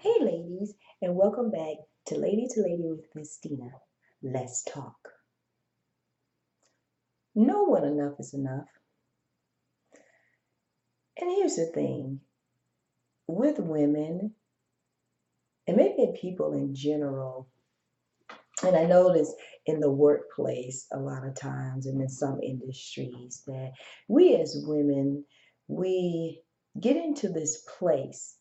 Hey, ladies, and welcome back to Lady with Vestina. Let's talk. No one enough is enough. And here's the thing with women, and maybe people in general, and I notice in the workplace a lot of times and in some industries that we as women, we get into this place.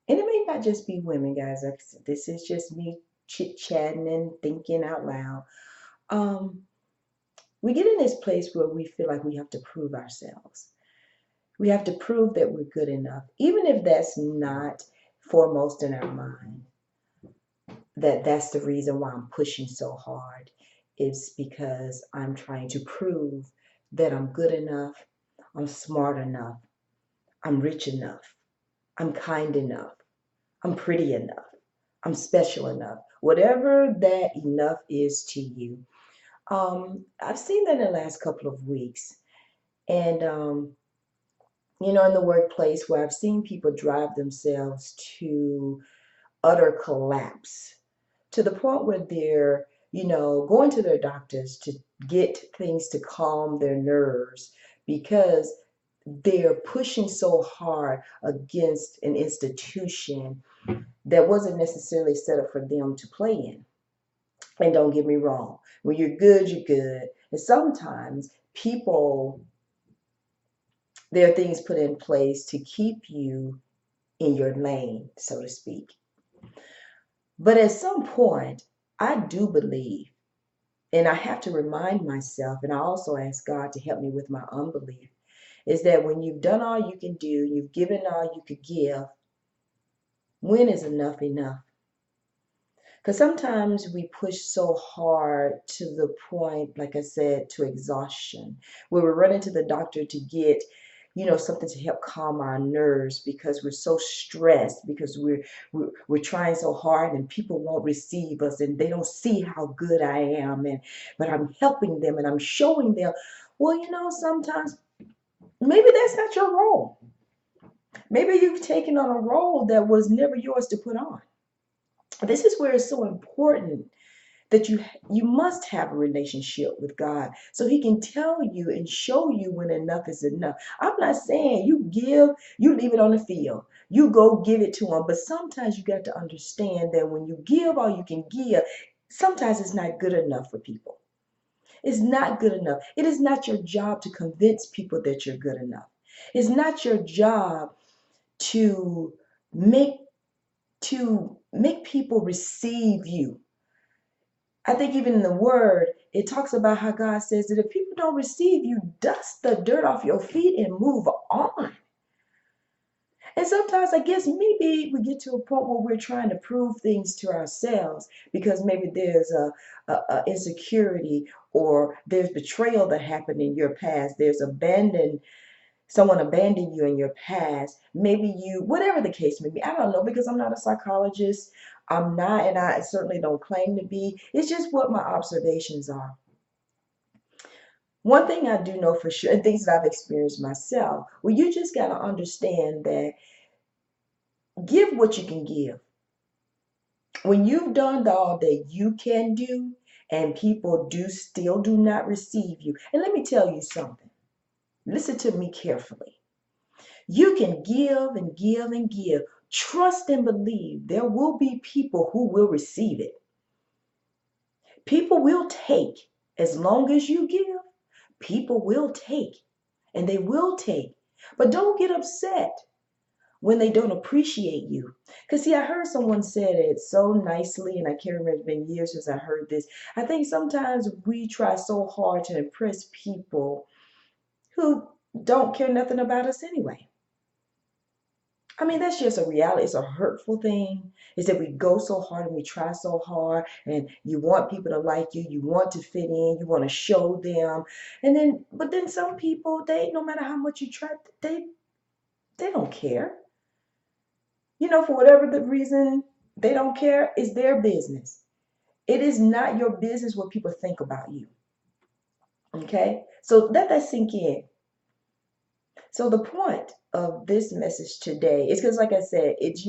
And it may not just be women, guys. This is just me chit chatting and thinking out loud. Um, we get in this place where we feel like we have to prove ourselves. We have to prove that we're good enough, even if that's not foremost in our mind. That's the reason why I'm pushing so hard. It's because I'm trying to prove that I'm good enough, I'm smart enough, I'm rich enough, I'm kind enough, I'm pretty enough, I'm special enough. Whatever that enough is to you. I've seen that in the last couple of weeks. And in the workplace where I've seen people drive themselves to utter collapse to the point where they're, going to their doctors to get things to calm their nerves because they're pushing so hard against an institution that wasn't necessarily set up for them to play in. And don't get me wrong, when you're good, you're good. And sometimes people there are things put in place to keep you in your lane, so to speak. But at some point, I do believe, and I have to remind myself, and I also ask God to help me with my unbelief, is that when you've done all you can do, you've given all you could give, when is enough enough? Because sometimes we push so hard to the point, like I said, to exhaustion, where we're running to the doctor to get, something to help calm our nerves because we're so stressed, because we're trying so hard and people won't receive us and they don't see how good I am, and but I'm helping them and I'm showing them. Well, sometimes maybe that's not your role. Maybe you've taken on a role that was never yours to put on. This is where it's so important that you must have a relationship with God so he can tell you and show you when enough is enough. I'm not saying you give, you leave it on the field. You go give it to him, but sometimes you got to understand that when you give all you can give, sometimes it's not good enough for people. It's not good enough. It is not your job to convince people that you're good enough. It's not your job to make make people receive you. I think even in the word, it talks about how God says that if people don't receive you, dust the dirt off your feet and move on. And sometimes I guess maybe we get to a point where we're trying to prove things to ourselves because maybe there's a insecurity or there's betrayal that happened in your past. There's someone abandoned you in your past. Maybe you, whatever the case may be, I don't know because I'm not a psychologist. I'm not, and I certainly don't claim to be. It's just what my observations are. One thing I do know for sure, and things that I've experienced myself, well, you just got to understand that give what you can give. When you've done all that you can do, and people still do not receive you, and let me tell you something. Listen to me carefully. You can give and give and give. Trust and believe there will be people who will receive it. People will take as long as you give. People will take and they will take. But don't get upset when they don't appreciate you. Because, see, I heard someone said it so nicely, and I can't remember, it's been years since I heard this. I think sometimes we try so hard to impress people who don't care nothing about us anyway. I mean, that's just a reality. It's a hurtful thing. Is that we go so hard and we try so hard, and you want people to like you, you want to fit in, you want to show them, but then some people, no matter how much you try, they don't care. For whatever the reason, they don't care. It's their business. It is not your business what people think about you. Okay, so let that sink in. So the point of this message today is because, like I said, it's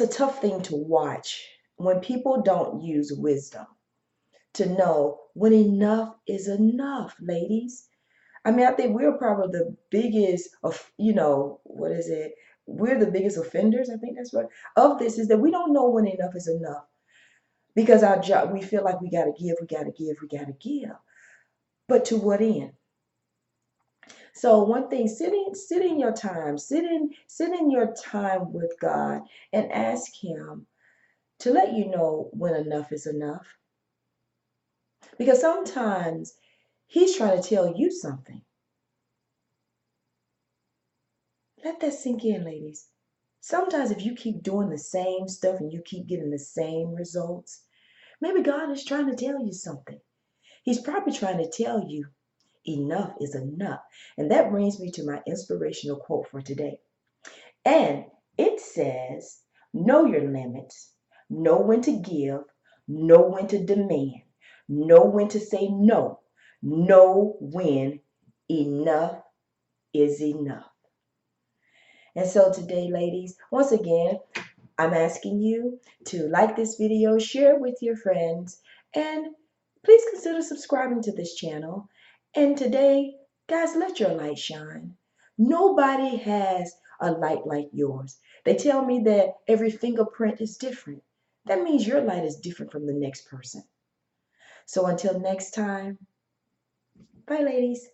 a tough thing to watch when people don't use wisdom to know when enough is enough, ladies. I mean, I think we're probably the biggest of, what is it? We're the biggest offenders. I think that's right. Of this is that we don't know when enough is enough because our job, we feel like we got to give, we got to give, we got to give. But to what end? So one thing, sit in your time, sit in your time with God and ask Him to let you know when enough is enough. Because sometimes He's trying to tell you something. Let that sink in, ladies. Sometimes if you keep doing the same stuff and you keep getting the same results, maybe God is trying to tell you something. He's probably trying to tell you enough is enough. And that brings me to my inspirational quote for today. And it says, know your limits, know when to give, know when to demand, know when to say no, know when enough is enough. And so today, ladies, once again, I'm asking you to like this video, share it with your friends, and please consider subscribing to this channel. And today, guys, let your light shine. Nobody has a light like yours. They tell me that every fingerprint is different. That means your light is different from the next person. So until next time, bye, ladies.